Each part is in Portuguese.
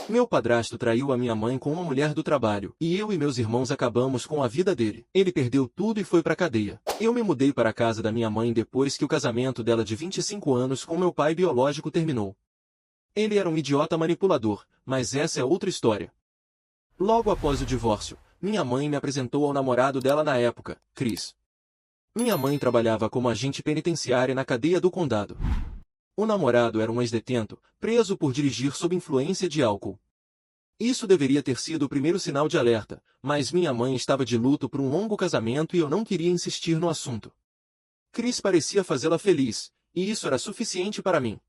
Meu padrasto traiu a minha mãe com uma mulher do trabalho, e eu e meus irmãos acabamos com a vida dele. Ele perdeu tudo e foi pra cadeia. Eu me mudei para a casa da minha mãe depois que o casamento dela de 25 anos com meu pai biológico terminou. Ele era um idiota manipulador, mas essa é outra história. Logo após o divórcio, minha mãe me apresentou ao namorado dela na época, Chris. Minha mãe trabalhava como agente penitenciária na cadeia do condado. O namorado era um ex-detento, preso por dirigir sob influência de álcool. Isso deveria ter sido o primeiro sinal de alerta, mas minha mãe estava de luto por um longo casamento e eu não queria insistir no assunto. Chris parecia fazê-la feliz, e isso era suficiente para mim.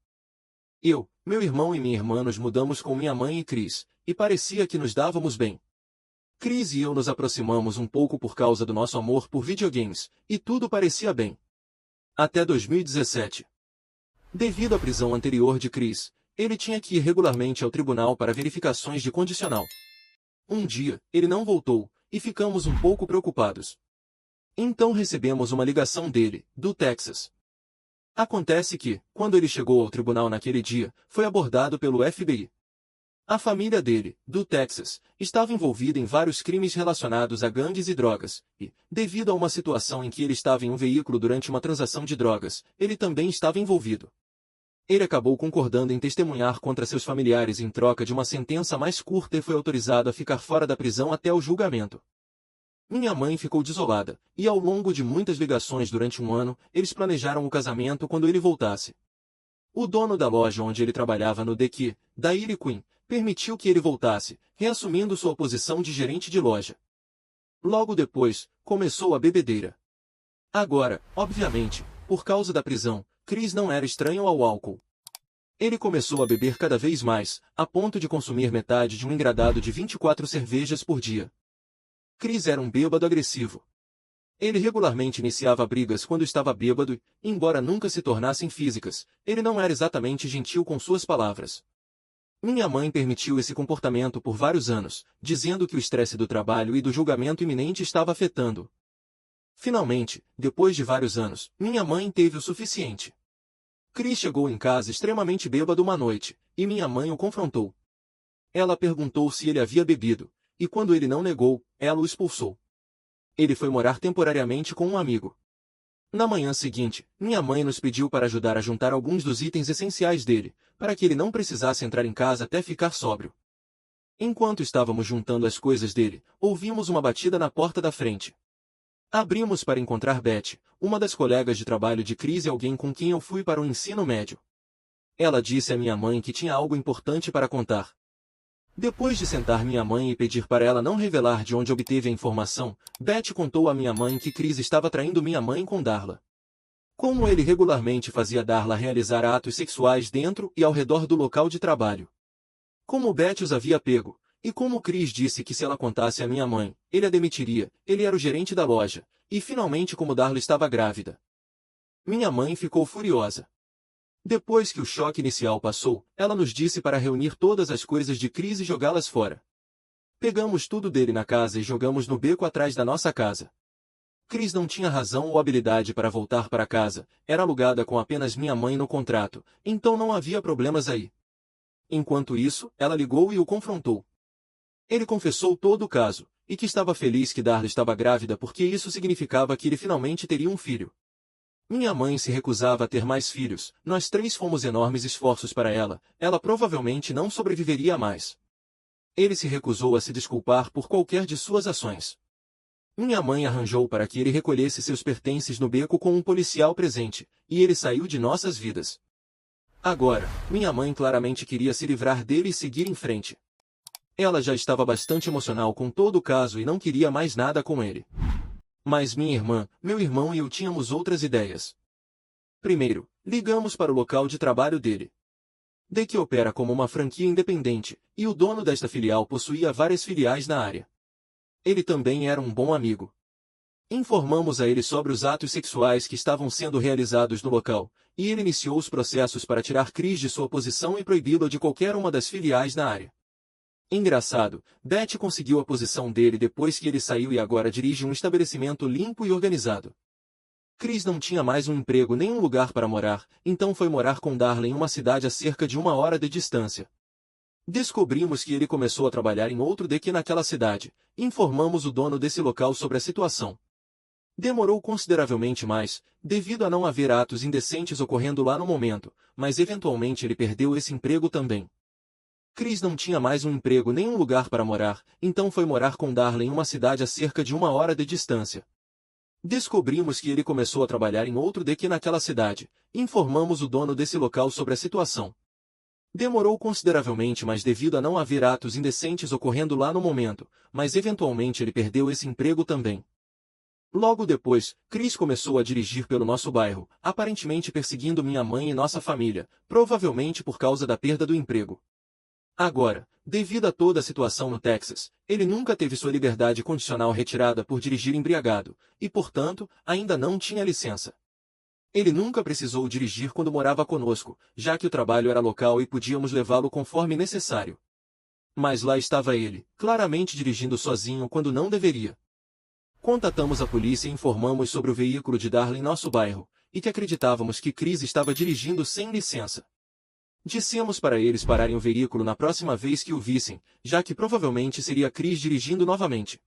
Eu, meu irmão e minha irmã nos mudamos com minha mãe e Chris, e parecia que nos dávamos bem. Chris e eu nos aproximamos um pouco por causa do nosso amor por videogames, e tudo parecia bem. Até 2017. Devido à prisão anterior de Chris, ele tinha que ir regularmente ao tribunal para verificações de condicional. Um dia, ele não voltou, e ficamos um pouco preocupados. Então recebemos uma ligação dele, do Texas. Acontece que, quando ele chegou ao tribunal naquele dia, foi abordado pelo FBI. A família dele, do Texas, estava envolvida em vários crimes relacionados a gangues e drogas, e, devido a uma situação em que ele estava em um veículo durante uma transação de drogas, ele também estava envolvido. Ele acabou concordando em testemunhar contra seus familiares em troca de uma sentença mais curta e foi autorizado a ficar fora da prisão até o julgamento. Minha mãe ficou desolada, e ao longo de muitas ligações durante um ano, eles planejaram o casamento quando ele voltasse. O dono da loja onde ele trabalhava no Key, Dairy Queen, permitiu que ele voltasse, reassumindo sua posição de gerente de loja. Logo depois, começou a bebedeira. Agora, obviamente, por causa da prisão, Chris não era estranho ao álcool. Ele começou a beber cada vez mais, a ponto de consumir metade de um engradado de 24 cervejas por dia. Chris era um bêbado agressivo. Ele regularmente iniciava brigas quando estava bêbado e, embora nunca se tornassem físicas, ele não era exatamente gentil com suas palavras. Minha mãe permitiu esse comportamento por vários anos, dizendo que o estresse do trabalho e do julgamento iminente estava afetando. Finalmente, depois de vários anos, minha mãe teve o suficiente. Chris chegou em casa extremamente bêbado uma noite, e minha mãe o confrontou. Ela perguntou se ele havia bebido, e quando ele não negou, ela o expulsou. Ele foi morar temporariamente com um amigo. Na manhã seguinte, minha mãe nos pediu para ajudar a juntar alguns dos itens essenciais dele, para que ele não precisasse entrar em casa até ficar sóbrio. Enquanto estávamos juntando as coisas dele, ouvimos uma batida na porta da frente. Abrimos para encontrar Beth, uma das colegas de trabalho de Chris e alguém com quem eu fui para o ensino médio. Ela disse à minha mãe que tinha algo importante para contar. Depois de sentar minha mãe e pedir para ela não revelar de onde obteve a informação, Beth contou à minha mãe que Chris estava traindo minha mãe com Darla. Como ele regularmente fazia Darla realizar atos sexuais dentro e ao redor do local de trabalho. Como Beth os havia pego, e como Chris disse que se ela contasse à minha mãe, ele a demitiria, ele era o gerente da loja, e finalmente como Darla estava grávida. Minha mãe ficou furiosa. Depois que o choque inicial passou, ela nos disse para reunir todas as coisas de Chris e jogá-las fora. Pegamos tudo dele na casa e jogamos no beco atrás da nossa casa. Chris não tinha razão ou habilidade para voltar para casa, era alugada com apenas minha mãe no contrato, então não havia problemas aí. Enquanto isso, ela ligou e o confrontou. Ele confessou todo o caso, e que estava feliz que Darla estava grávida porque isso significava que ele finalmente teria um filho. Minha mãe se recusava a ter mais filhos, nós três fomos enormes esforços para ela provavelmente não sobreviveria mais. Ele se recusou a se desculpar por qualquer de suas ações. Minha mãe arranjou para que ele recolhesse seus pertences no beco com um policial presente, e ele saiu de nossas vidas. Agora, minha mãe claramente queria se livrar dele e seguir em frente. Ela já estava bastante emocional com todo o caso e não queria mais nada com ele. Mas minha irmã, meu irmão e eu tínhamos outras ideias. Primeiro, ligamos para o local de trabalho dele. Que opera como uma franquia independente, e o dono desta filial possuía várias filiais na área. Ele também era um bom amigo. Informamos a ele sobre os atos sexuais que estavam sendo realizados no local, e ele iniciou os processos para tirar Chris de sua posição e proibi-lo de qualquer uma das filiais na área. Engraçado, Beth conseguiu a posição dele depois que ele saiu e agora dirige um estabelecimento limpo e organizado. Chris não tinha mais um emprego nem um lugar para morar, então foi morar com Darla em uma cidade a cerca de 1 hora de distância. Descobrimos que ele começou a trabalhar em outro DQ naquela cidade. Informamos o dono desse local sobre a situação. Demorou consideravelmente mais, devido a não haver atos indecentes ocorrendo lá no momento, mas eventualmente ele perdeu esse emprego também. Chris não tinha mais um emprego nem um lugar para morar, então foi morar com Darla em uma cidade a cerca de 1 hora de distância. Descobrimos que ele começou a trabalhar em outro DQ naquela cidade. Informamos o dono desse local sobre a situação. Demorou consideravelmente mais devido a não haver atos indecentes ocorrendo lá no momento, mas eventualmente ele perdeu esse emprego também. Logo depois, Chris começou a dirigir pelo nosso bairro, aparentemente perseguindo minha mãe e nossa família, provavelmente por causa da perda do emprego. Agora, devido a toda a situação no Texas, ele nunca teve sua liberdade condicional retirada por dirigir embriagado, e portanto, ainda não tinha licença. Ele nunca precisou dirigir quando morava conosco, já que o trabalho era local e podíamos levá-lo conforme necessário. Mas lá estava ele, claramente dirigindo sozinho quando não deveria. Contatamos a polícia e informamos sobre o veículo de Darla em nosso bairro, e que acreditávamos que Chris estava dirigindo sem licença. Dissemos para eles pararem o veículo na próxima vez que o vissem, já que provavelmente seria Chris dirigindo novamente.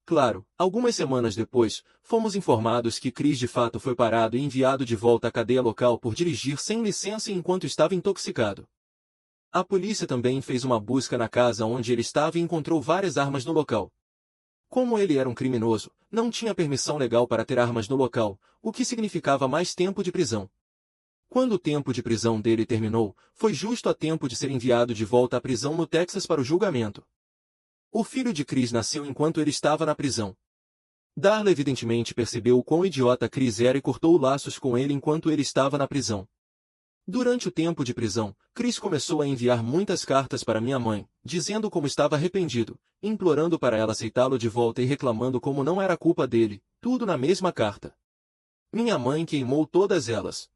Claro, algumas semanas depois, fomos informados que Chris de fato foi parado e enviado de volta à cadeia local por dirigir sem licença enquanto estava intoxicado. A polícia também fez uma busca na casa onde ele estava e encontrou várias armas no local. Como ele era um criminoso, não tinha permissão legal para ter armas no local, o que significava mais tempo de prisão. Quando o tempo de prisão dele terminou, foi justo a tempo de ser enviado de volta à prisão no Texas para o julgamento. O filho de Chris nasceu enquanto ele estava na prisão. Darla evidentemente percebeu o quão idiota Chris era e cortou laços com ele enquanto ele estava na prisão. Durante o tempo de prisão, Chris começou a enviar muitas cartas para minha mãe, dizendo como estava arrependido, implorando para ela aceitá-lo de volta e reclamando como não era culpa dele, tudo na mesma carta. Minha mãe queimou todas elas.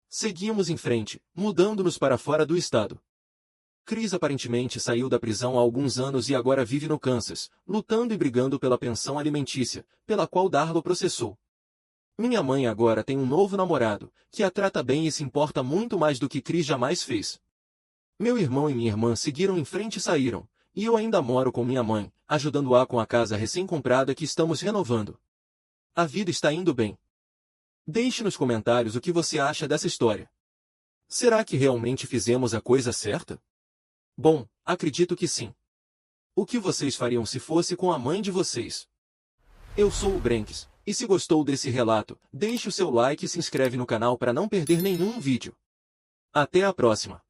Seguimos em frente, mudando-nos para fora do estado. Chris aparentemente saiu da prisão há alguns anos e agora vive no Kansas, lutando e brigando pela pensão alimentícia, pela qual Darla o processou. Minha mãe agora tem um novo namorado, que a trata bem e se importa muito mais do que Chris jamais fez. Meu irmão e minha irmã seguiram em frente e saíram, e eu ainda moro com minha mãe, ajudando-a com a casa recém-comprada que estamos renovando. A vida está indo bem. Deixe nos comentários o que você acha dessa história. Será que realmente fizemos a coisa certa? Bom, acredito que sim. O que vocês fariam se fosse com a mãe de vocês? Eu sou o Brenks, e se gostou desse relato, deixe o seu like e se inscreve no canal para não perder nenhum vídeo. Até a próxima!